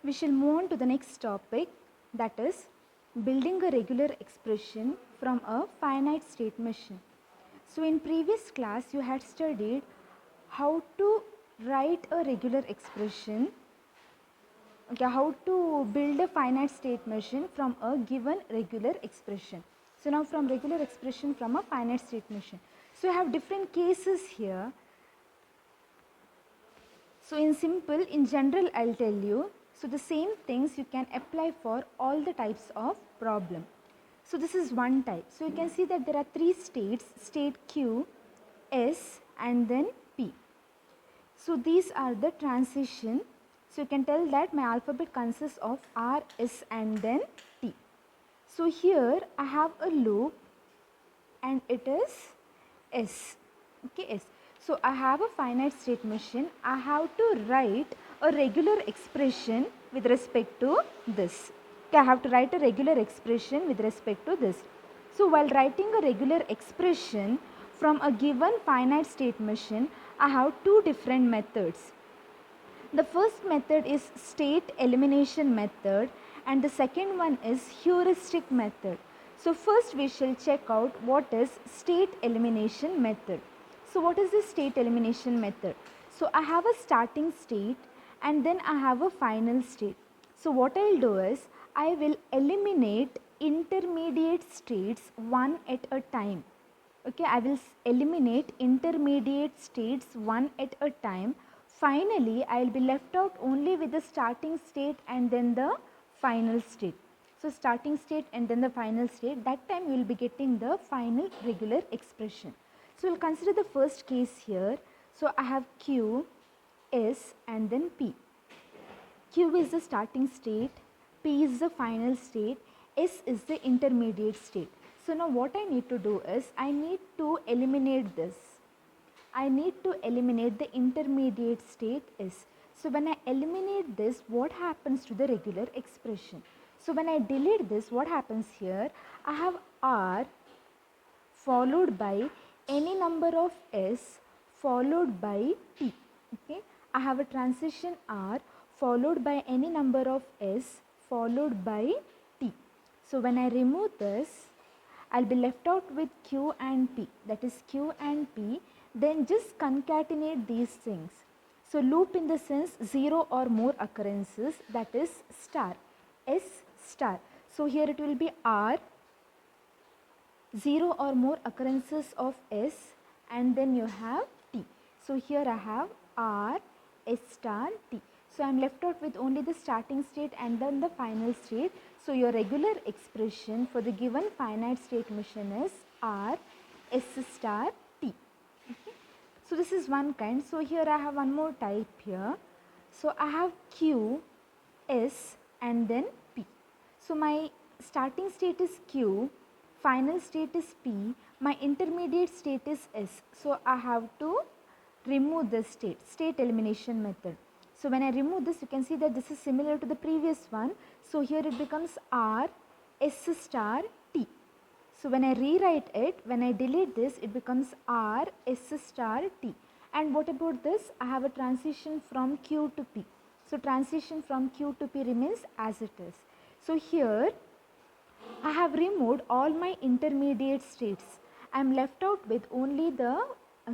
We shall move on to the next topic, that is building a regular expression from a finite state machine. So in previous class you had studied how to write a regular expression, how to build a finite state machine from a given regular expression. So now from regular expression from a finite state machine. So I have different cases here. So in general I'll tell you. So the same things you can apply for all the types of problem. So this is one type. So you can see that there are three states, state Q, S and then P. So these are the transition. So you can tell that my alphabet consists of R, S and then T. So here I have a loop and it is S. Okay, S. So I have a finite state machine. I have to write a regular expression with respect to this. Okay, I have to write a regular expression with respect to this. So while writing a regular expression from a given finite state machine, I have two different methods. The first method is state elimination method and the second one is heuristic method. So first we shall check out what is state elimination method. So what is the state elimination method? So I have a starting state and then I have a final state. So what I will do is I will eliminate intermediate states one at a time. Okay, I will eliminate intermediate states one at a time. Finally, I will be left out only with the starting state and then the final state. So starting state and then the final state, that time you will be getting the final regular expression. So we will consider the first case here. So I have Q, S and then P. Q is the starting state, P is the final state, S is the intermediate state. So now what I need to do is I need to eliminate this. I need to eliminate the intermediate state S. So when I eliminate this, what happens to the regular expression? So when I delete this, what happens here? I have R followed by any number of S followed by T. Okay, I have a transition R followed by any number of S followed by T. So when I remove this, I'll be left out with Q and P, that is Q and P. Then just concatenate these things. So loop in the sense 0 or more occurrences, that is star, S star. So here it will be R, 0 or more occurrences of S and then you have T. So here I have R, S star, T. So I am left out with only the starting state and then the final state. So your regular expression for the given finite state machine is R, S star, T. Okay. So this is one kind. So here I have one more type here. So I have Q, S and then P. So my starting state is Q, final state is P, my intermediate state is S. So I have to remove the state elimination method. So when I remove this, you can see that this is similar to the previous one. So here it becomes R, S star, T. So when I rewrite it, when I delete this, it becomes R, S star, T. And what about this? I have a transition from Q to P. So transition from Q to P remains as it is. So here I have removed all my intermediate states. I am left out with only the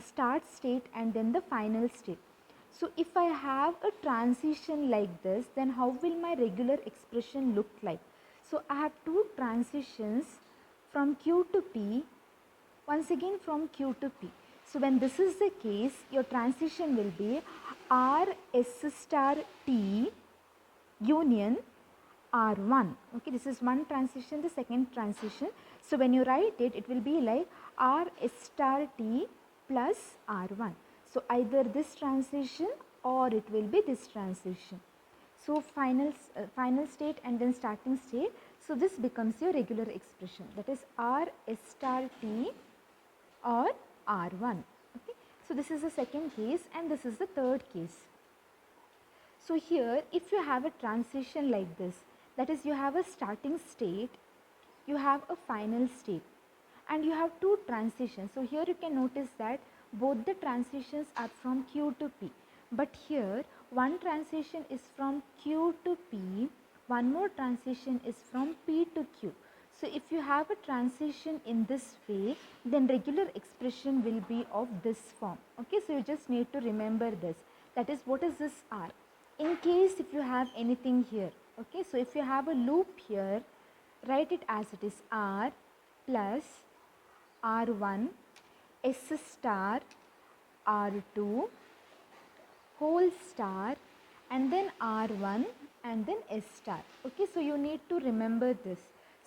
start state and then the final state. So if I have a transition like this, then how will my regular expression look like? So I have two transitions from Q to P, once again from Q to P. So when this is the case, your transition will be R, S star, T union R1. Okay, this is one transition, the second transition. So when you write it, it will be like R, S star, T plus R1. So either this transition or it will be this transition. So final state and then starting state. So this becomes your regular expression, that is R, S star, T or R1. Okay. So this is the second case and this is the third case. So here if you have a transition like this, that is you have a starting state, you have a final state and you have two transitions. So here you can notice that both the transitions are from Q to P. But here one transition is from Q to P, one more transition is from P to Q. So if you have a transition in this way, then regular expression will be of this form. Okay, so you just need to remember this. That is, what is this R? In case if you have anything here, okay, so if you have a loop here, write it as it is R plus R1 S star R2 whole star and then R1 and then S star. Okay, so you need to remember this.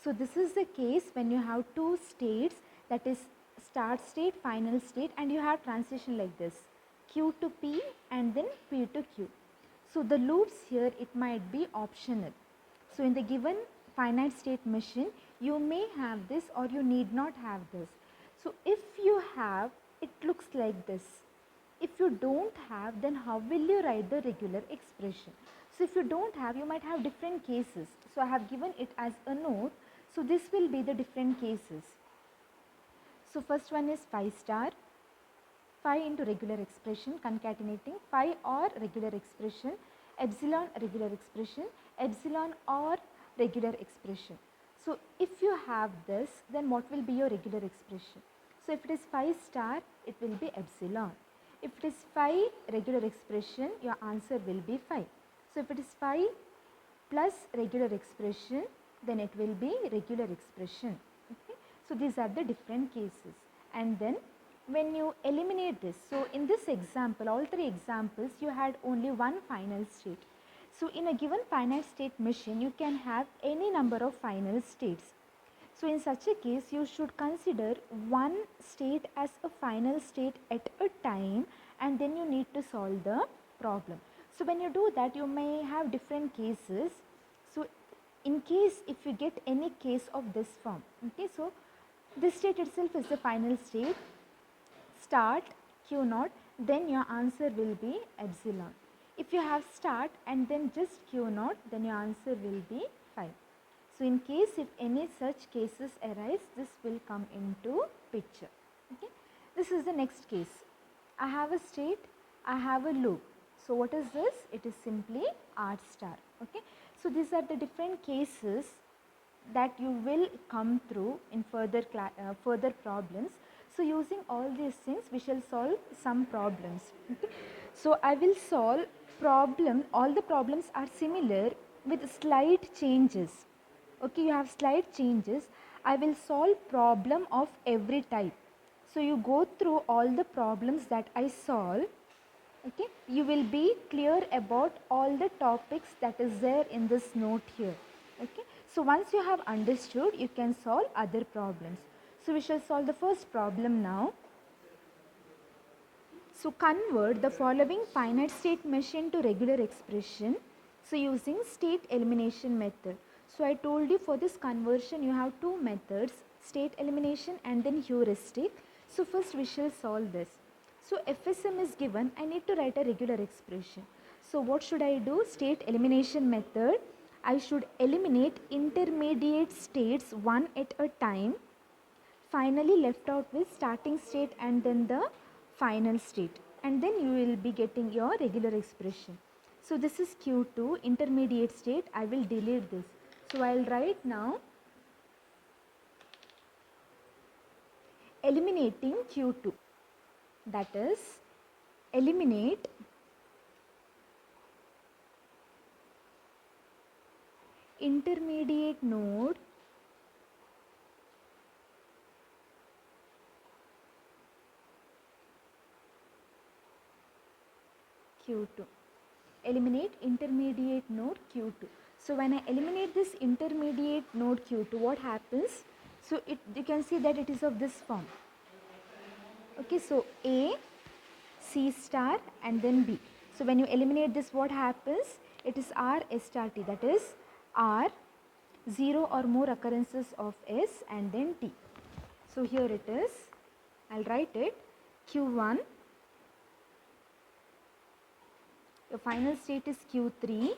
So this is the case when you have two states, that is start state, final state, and you have transition like this, Q to P and then P to Q. So the loops here, it might be optional. So in the given finite state machine, you may have this or you need not have this. So if you have, it looks like this. If you don't have, then how will you write the regular expression? So if you don't have, you might have different cases. So I have given it as a note. So this will be the different cases. So first one is phi star, phi into regular expression, concatenating phi or regular expression, epsilon regular expression, epsilon or regular expression. So if you have this, then what will be your regular expression? So if it is phi star, it will be epsilon. If it is phi regular expression, your answer will be phi. So if it is phi plus regular expression, then it will be regular expression. Okay? So these are the different cases. And then when you eliminate this, so in this example, all three examples, you had only one final state. So in a given finite state machine, you can have any number of final states. So in such a case, you should consider one state as a final state at a time, and then you need to solve the problem. So when you do that, you may have different cases. So in case if you get any case of this form, okay, so this state itself is the final state, start Q naught, then your answer will be epsilon. If you have start and then just Q naught, then your answer will be phi. So in case if any such cases arise, this will come into picture. Okay. This is the next case. I have a state, I have a loop. So what is this? It is simply R star. Okay. So these are the different cases that you will come through in further problems. So using all these things, we shall solve some problems. Okay. So I will solve problem, all the problems are similar with slight changes. Okay, you have slight changes. I will solve problem of every type. So you go through all the problems that I solve. Okay, you will be clear about all the topics that is there in this note here. Okay, so once you have understood, you can solve other problems. So we shall solve the first problem now. So convert the following finite state machine to regular expression. So using state elimination method. So I told you for this conversion you have two methods, state elimination and then heuristic. So first we shall solve this. So FSM is given, I need to write a regular expression. So what should I do? State elimination method. I should eliminate intermediate states one at a time. Finally left out with starting state and then the final state, and then you will be getting your regular expression. So this is Q2 intermediate state. I will delete this. So I will write now eliminating Q2, that is eliminate intermediate node Q2. Eliminate intermediate node Q2. So when I eliminate this intermediate node Q2, what happens? So you can see that it is of this form. Okay, so A, C star and then B. So when you eliminate this, what happens? It is R S star T, that is R, 0 or more occurrences of S and then T. So here it is. I'll write it Q1. Your final state is Q3.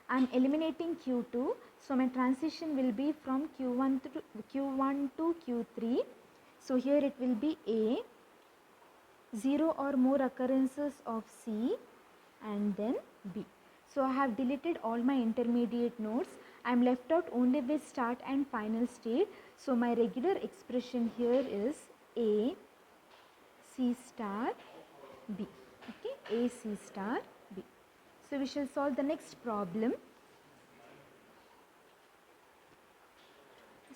I am eliminating Q2. So my transition will be from Q1 to Q3. So here it will be A, 0 or more occurrences of C, and then B. So I have deleted all my intermediate nodes. I am left out only with start and final state. So my regular expression here is A C star B. Okay, A C star B. So we shall solve the next problem.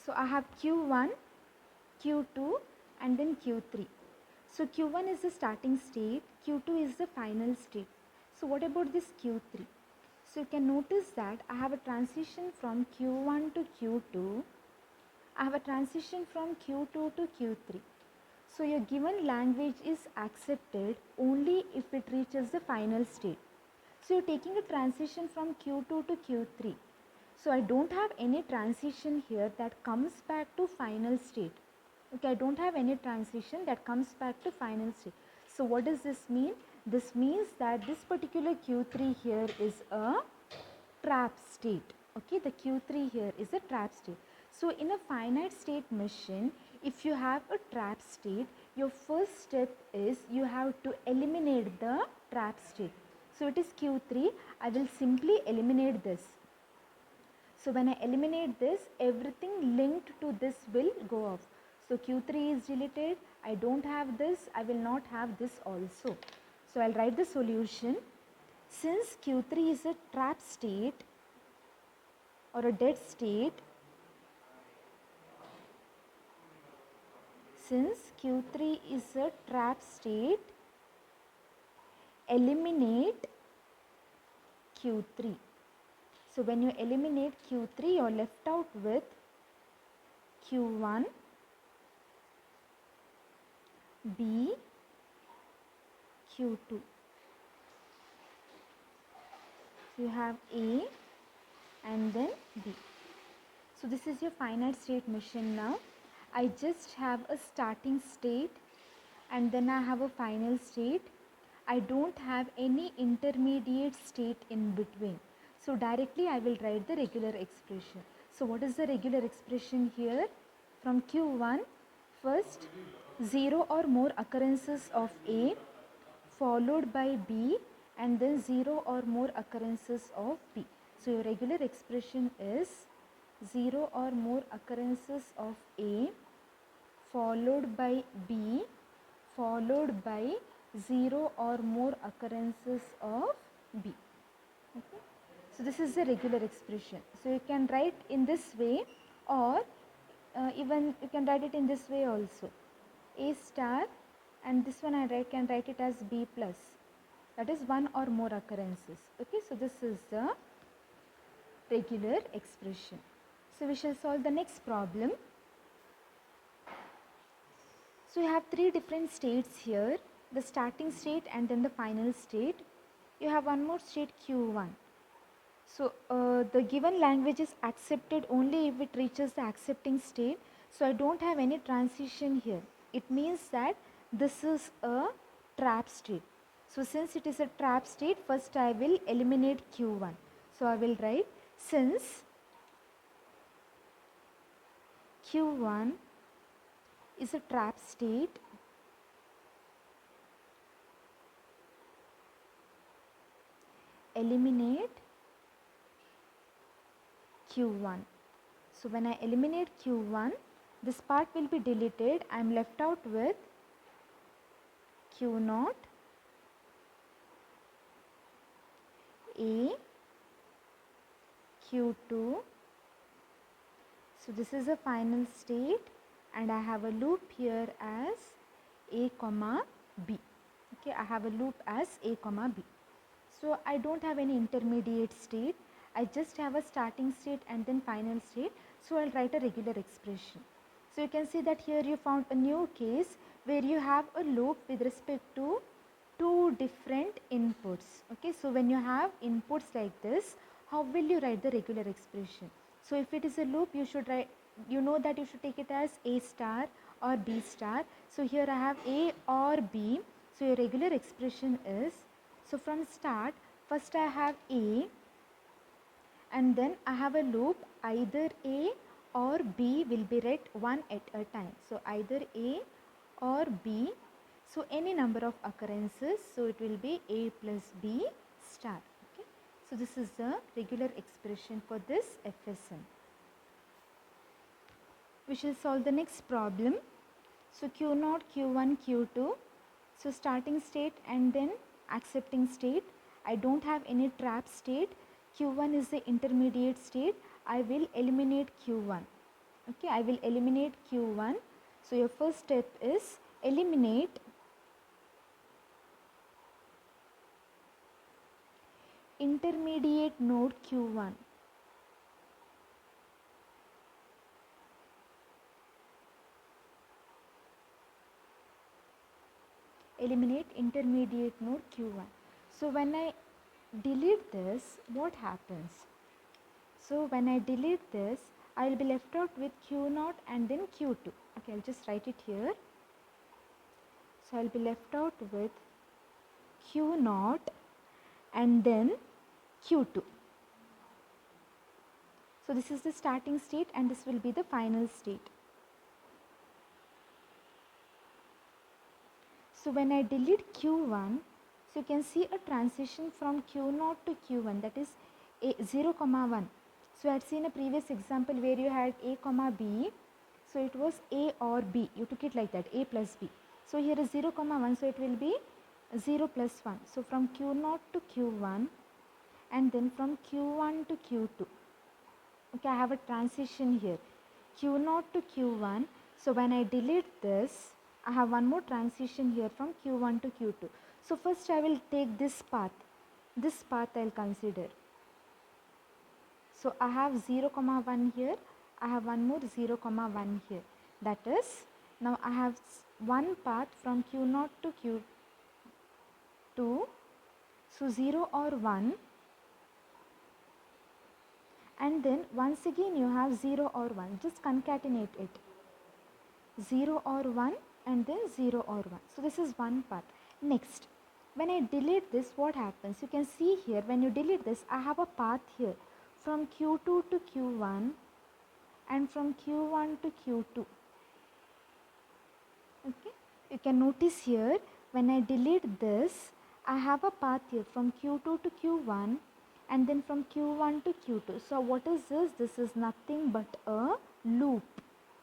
So I have Q1, Q2 and then Q3. So Q1 is the starting state, Q2 is the final state. So what about this Q3? So you can notice that I have a transition from Q1 to Q2. I have a transition from Q2 to Q3. So your given language is accepted only if it reaches the final state. So you're taking a transition from Q2 to Q3. So I don't have any transition here that comes back to final state. Okay, I don't have any transition that comes back to final state. So what does this mean? This means that this particular Q3 here is a trap state. Okay, the Q3 here is a trap state. So in a finite state machine, if you have a trap state, your first step is you have to eliminate the trap state. So it is Q3. I will simply eliminate this. So when I eliminate this, everything linked to this will go off. So Q3 is deleted. I don't have this. I will not have this also. So I'll write the solution. Since Q3 is a trap state or a dead state, since Q3 is a trap state, eliminate Q3. So when you eliminate Q3, you are left out with Q1, B, Q2. So you have A and then B. So this is your finite state machine now. I just have a starting state and then I have a final state. I don't have any intermediate state in between. So directly I will write the regular expression. So what is the regular expression here? From Q1, first 0 or more occurrences of A followed by B and then 0 or more occurrences of B. So your regular expression is 0 or more occurrences of A followed by B followed by 0 or more occurrences of B. Okay. So this is the regular expression. So you can write in this way, or even you can write it in this way also. A star, and this one I can write it as B plus. That is one or more occurrences. Okay. So this is the regular expression. So we shall solve the next problem. So you have three different states here, the starting state and then the final state. You have one more state Q1. So the given language is accepted only if it reaches the accepting state. So I don't have any transition here. It means that this is a trap state. So since it is a trap state, first I will eliminate Q1. So I will write, since Q1 is a trap state, eliminate Q1. So when I eliminate Q1, this part will be deleted. I am left out with Q0, A, Q2. So this is a final state and I have a loop here as A comma B. Okay, I have a loop as A comma B. So I don't have any intermediate state. I just have a starting state and then final state. So I'll write a regular expression. So you can see that here you found a new case where you have a loop with respect to two different inputs. Okay, so when you have inputs like this, how will you write the regular expression? So if it is a loop, you should write, you know that you should take it as A star or B star. So here I have A or B. So your regular expression is, so from start, first I have A and then I have a loop, either A or B will be read one at a time. So either A or B So any number of occurrences, so it will be a plus b star. Okay. So this is the regular expression for this FSM. We shall solve the next problem. So Q0, Q1, Q2. So starting state and then accepting state. I don't have any trap state. Q1 is the intermediate state. I will eliminate Q1. Okay, I will eliminate Q1. So your first step is eliminate intermediate node Q1. Eliminate intermediate node Q1. So when I delete this, what happens? So when I delete this, I will be left out with Q0 and then Q2. Okay, I'll just write it here. So I'll be left out with Q0 and then Q2. So this is the starting state and this will be the final state. So when I delete Q1, so you can see a transition from Q0 to Q1, that is 0, 1. So I had seen a previous example where you had a, b. So it was a or b. You took it like that, a plus b. So here is 0, 1. So it will be 0 plus 1. So from Q0 to Q1 and then from Q1 to Q2. Okay, I have a transition here. Q0 to Q1. So when I delete this, I have one more transition here from Q1 to Q2. So first I will take this path. This path I will consider. So I have 0, 1 here. I have one more 0, 1 here. That is, now I have one path from Q0 to Q2. So 0 or 1. And then once again you have 0 or 1. Just concatenate it. 0 or 1 and then 0 or 1. So this is one path. Next, when I delete this, what happens? You can see here, when you delete this, I have a path here from Q2 to Q1 and from Q1 to Q2. Okay, you can notice here, when I delete this, I have a path here from Q2 to Q1 and then from Q1 to Q2. So what is this? This is nothing but a loop.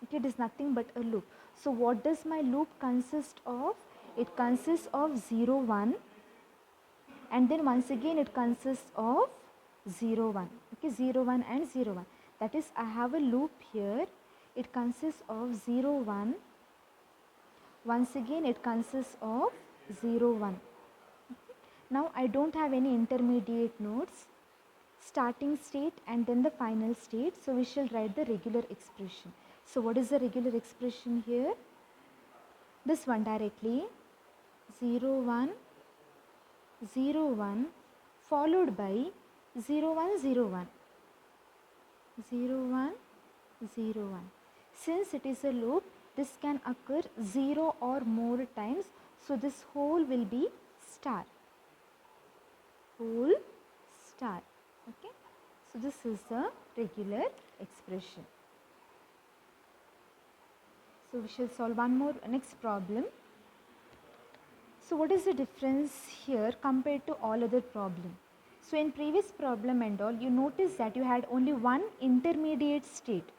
Okay, it is nothing but a loop. So what does my loop consist of? It consists of 0, 1 and then once again it consists of 0, 1. Okay, 0, 1 and 0, 1. That is, I have a loop here. It consists of 0, 1. Once again it consists of 0, 1. Okay. Now I don't have any intermediate nodes, starting state and then the final state. So we shall write the regular expression. So what is the regular expression here? This one directly, 0, 1, 0, 1 followed by 0, 1, 0, 1. 0, 1, 0, 1. Since it is a loop, this can occur 0 or more times. So this whole will be star. Whole star. Okay. So this is the regular expression. So we shall solve one more next problem. So what is the difference here compared to all other problems? So in previous problem and all, you notice that you had only one intermediate state.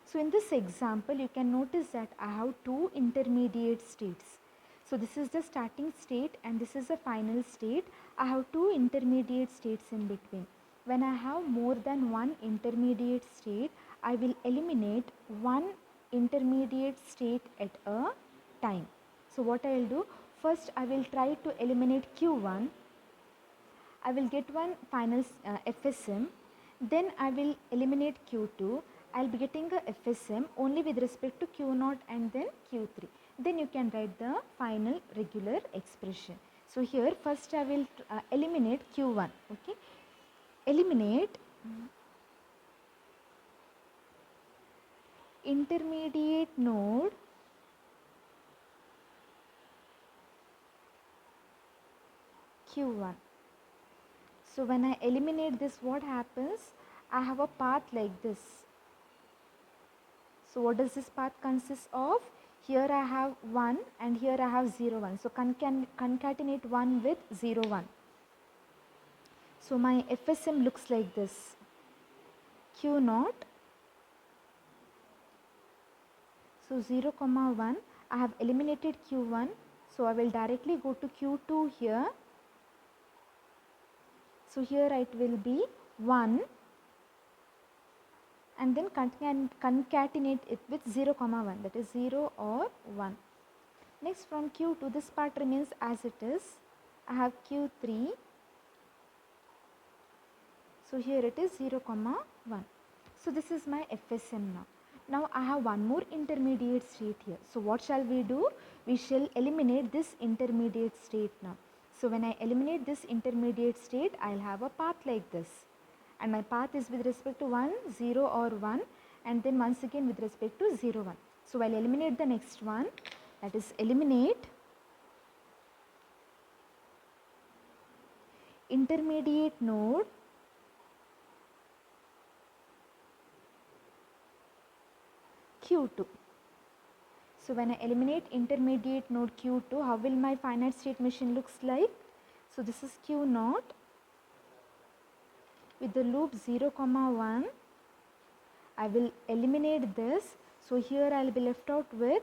So in this example, you can notice that I have two intermediate states. So this is the starting state and this is the final state. I have two intermediate states in between. When I have more than one intermediate state, I will eliminate one intermediate state at a time. So what I will do, first I will try to eliminate Q1. I will get one final FSM, then I will eliminate Q2. I will be getting a FSM only with respect to Q0 and then Q3. Then you can write the final regular expression. So here first I will eliminate Q1. Okay, eliminate intermediate node Q1. So when I eliminate this, what happens? I have a path like this. So what does this path consist of? Here I have 1 and here I have 0, 1. So concatenate 1 with 0, 1. So my FSM looks like this. Q naught. So 0, 1. I have eliminated Q1. So I will directly go to Q2 here. So here it will be 1 and then concatenate it with 0, 1, that is 0 or 1. Next from Q2 this part remains as it is. I have Q3. So here it is 0, 1. So this is my FSM now. Now I have one more intermediate state here. So what shall we do? We shall eliminate this intermediate state now. So when I eliminate this intermediate state, I will have a path like this. And my path is with respect to 1, 0 or 1, and then once again with respect to 0, 1. So I will eliminate the next one, that is eliminate intermediate node Q2. So when I eliminate intermediate node Q2, how will my finite state machine looks like? So this is Q naught with the loop 0, 1. I will eliminate this. So here I will be left out with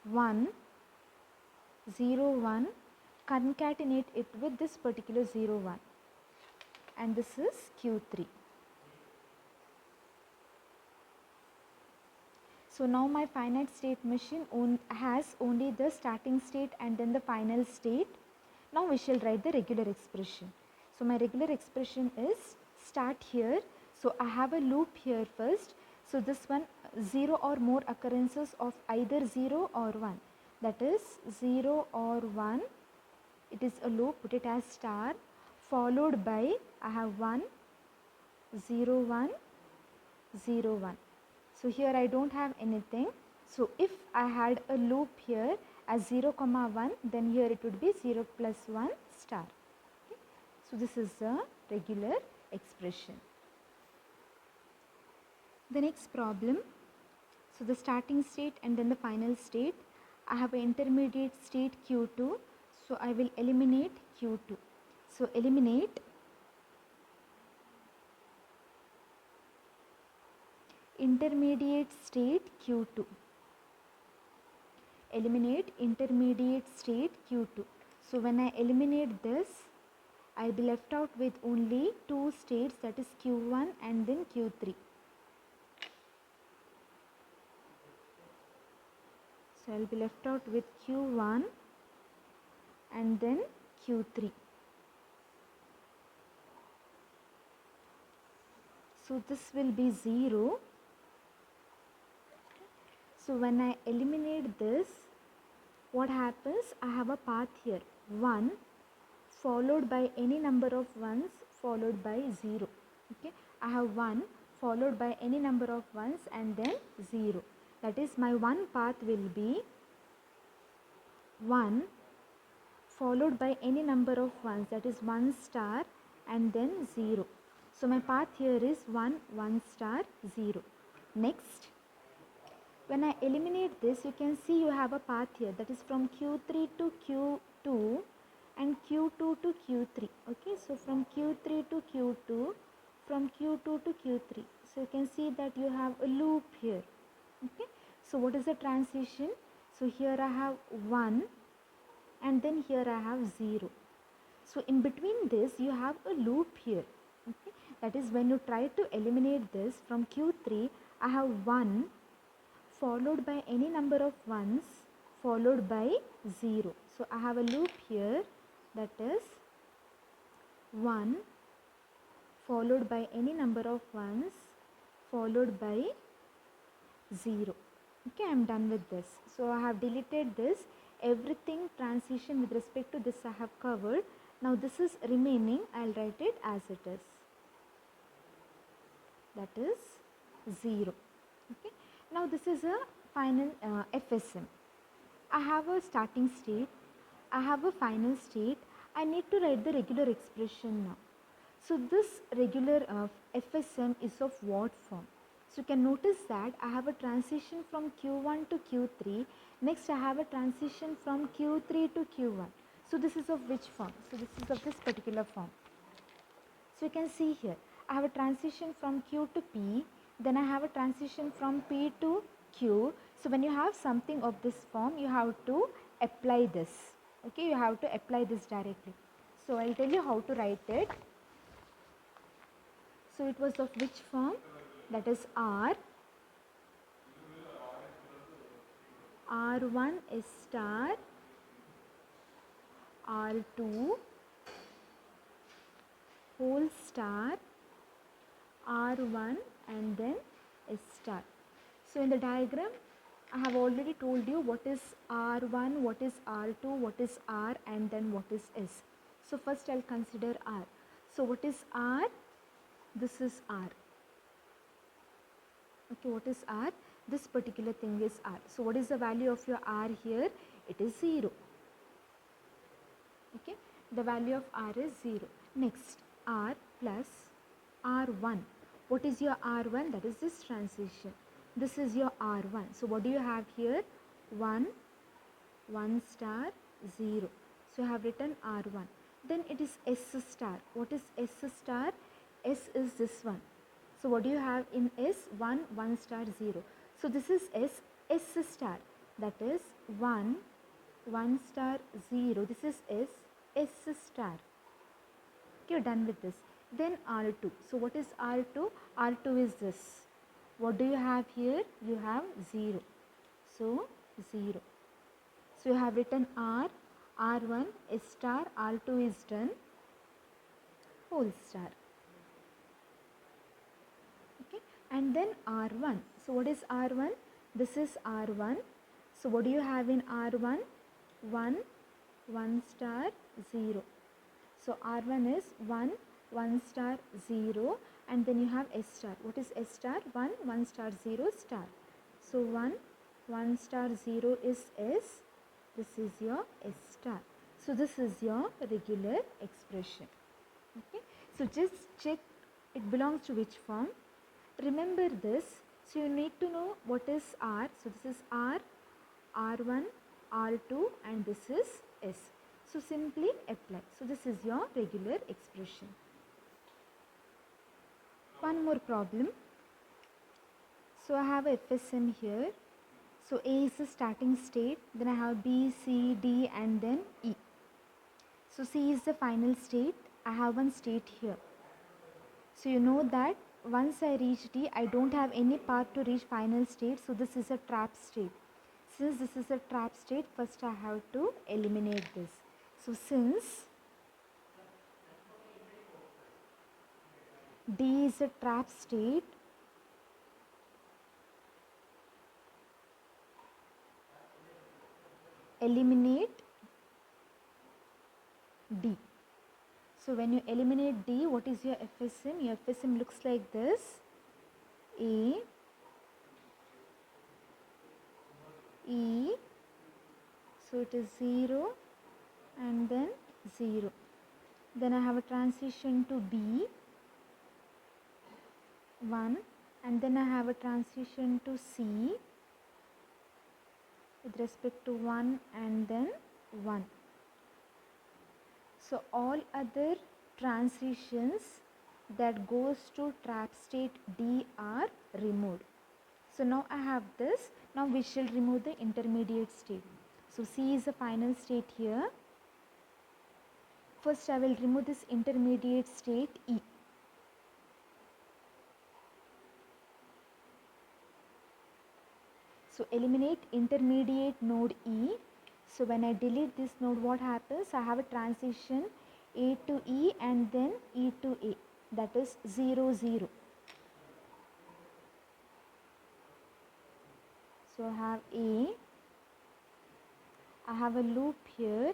1, 0, 1, concatenate it with this particular 0, 1, and this is Q3. So now my finite state machine has only the starting state and then the final state. Now we shall write the regular expression. So my regular expression is start here. So I have a loop here first. So this one 0 or more occurrences of either 0 or 1. That is 0 or 1. It is a loop, put it as star, followed by I have 1, 0, 1, 0, 1. So here I don't have anything. So if I had a loop here as 0, 1, then here it would be 0 plus 1 star. Okay. So this is the regular expression. The next problem, so the starting state and then the final state. I have an intermediate state Q2. So I will eliminate Q2. So eliminate intermediate state Q2. Eliminate intermediate state Q2. So when I eliminate this, I will be left out with only two states, that is Q1 and then Q3. So I will be left out with Q1 and then Q3. So this will be 0. So when I eliminate this, what happens? I have a path here 1 followed by any number of 1s followed by 0. Okay, I have 1 followed by any number of 1s and then 0. That is, my one path will be 1 followed by any number of 1s, that is 1 star and then 0. So my path here is 1, 1 star, 0. Next, when I eliminate this, you can see you have a path here, that is from Q3 to Q2 and Q2 to Q3. Okay, so from Q3 to Q2, from Q2 to Q3. So you can see that you have a loop here. Okay, so what is the transition? So here I have 1 and then here I have 0. So in between this you have a loop here. Okay, that is, when you try to eliminate this from Q3, I have 1 followed by any number of 1s followed by 0. So I have a loop here, that is 1 followed by any number of 1s followed by 0. Okay, I am done with this. So I have deleted this. Everything transition with respect to this I have covered. Now this is remaining. I will write it as it is. That is 0. Okay. Now this is a final FSM. I have a starting state. I have a final state. I need to write the regular expression now. So this regular FSM is of what form? So you can notice that I have a transition from Q1 to Q3. Next I have a transition from Q3 to Q1. So this is of which form? So this is of this particular form. So you can see here, I have a transition from Q to P, then I have a transition from P to Q. So when you have something of this form, you have to apply this. Okay, you have to apply this directly. So I'll tell you how to write it. So it was of which form? That is R, R1 S star, R2 whole star, R1 and then S star. So in the diagram, I have already told you what is R1, what is R2, what is R and then what is S. So first I'll consider R. So what is R? This is R. Okay, what is R? This particular thing is R. So what is the value of your R here? It is 0. Okay, the value of R is 0. Next, R plus R1. What is your R1? That is this transition. This is your R1. So what do you have here? 1, 1 star, 0. So I have written R1. Then it is S star. What is S star? S is this one. So what do you have in S? 1, 1 star, 0. So this is S, S star. That is 1, 1 star, 0. This is S, S star. Okay, you're done with this. Then R2. So what is R2? R2 is this. What do you have here? You have 0. So 0. So you have written R, R1, S star, R2 is done, whole star. Okay, and then R1. So what is R1? This is R1. So what do you have in R1? 1, 1 star, 0. So R1 is 1, 1 star, 0 and then you have S star. What is S star? 1, 1 star, 0 star. So 1, 1 star, 0 is S. This is your S star. So this is your regular expression. Okay. So just check it belongs to which form. Remember this. So you need to know what is R. So this is R, R1, R2 and this is S. So simply apply. So this is your regular expression. One more problem. So I have a FSM here. So A is the starting state, then I have B, C, D and then E. So C is the final state. I have one state here. So you know that once I reach D, I don't have any path to reach final state. So this is a trap state. Since this is a trap state, first I have to eliminate this. So since D is a trap state, eliminate D. So when you eliminate D, what is your FSM? Your FSM looks like this. A, E, so it is 0 and then 0. Then I have a transition to B, 1 and then I have a transition to C with respect to 1 and then 1. So all other transitions that goes to trap state D are removed. So now I have this. Now we shall remove the intermediate state. So C is the final state here. First I will remove this intermediate state E. So eliminate intermediate node E. So when I delete this node, what happens? I have a transition A to E and then E to A. That is 0, 0. So I have A. I have a loop here.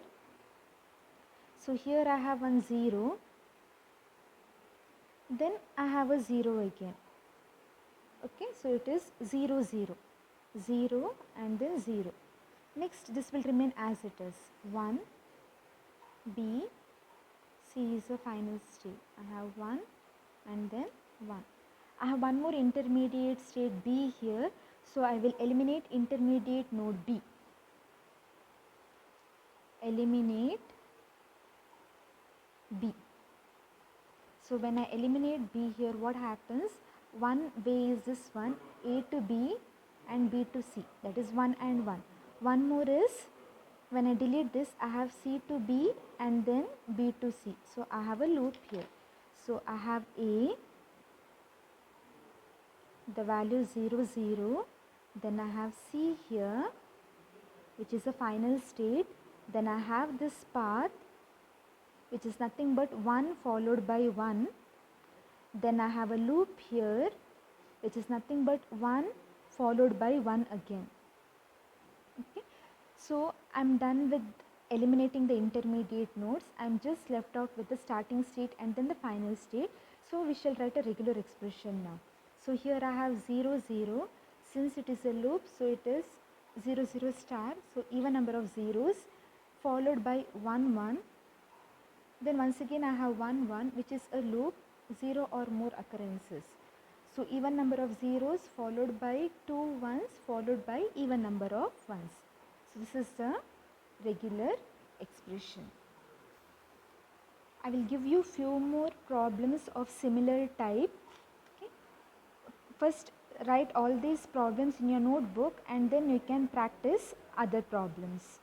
So here I have one 0. Then I have a 0 again. Okay, so it is 0, 0. 0 and then 0. Next, this will remain as it is. 1, B, C is the final state. I have 1 and then 1. I have one more intermediate state B here, so I will eliminate intermediate node B. Eliminate B. So when I eliminate B here, what happens? One way is this one, A to B and B to C, that is 1 and 1. One more is, when I delete this, I have C to B and then B to C. So I have a loop here. So I have A, the value 0, 0. Then I have C here, which is a final state. Then I have this path, which is nothing but 1 followed by 1. Then I have a loop here, which is nothing but 1 followed by 1 again. Okay. So I'm done with eliminating the intermediate nodes. I'm just left out with the starting state and then the final state. So we shall write a regular expression now. So here I have 0, 0. Since it is a loop, so it is 0, 0 star. So even number of zeros followed by 1, 1. Then once again I have 1, 1, which is a loop, 0 or more occurrences. So even number of zeros followed by 2 ones followed by even number of ones. So this is the regular expression. I will give you few more problems of similar type. Okay. First write all these problems in your notebook and then you can practice other problems.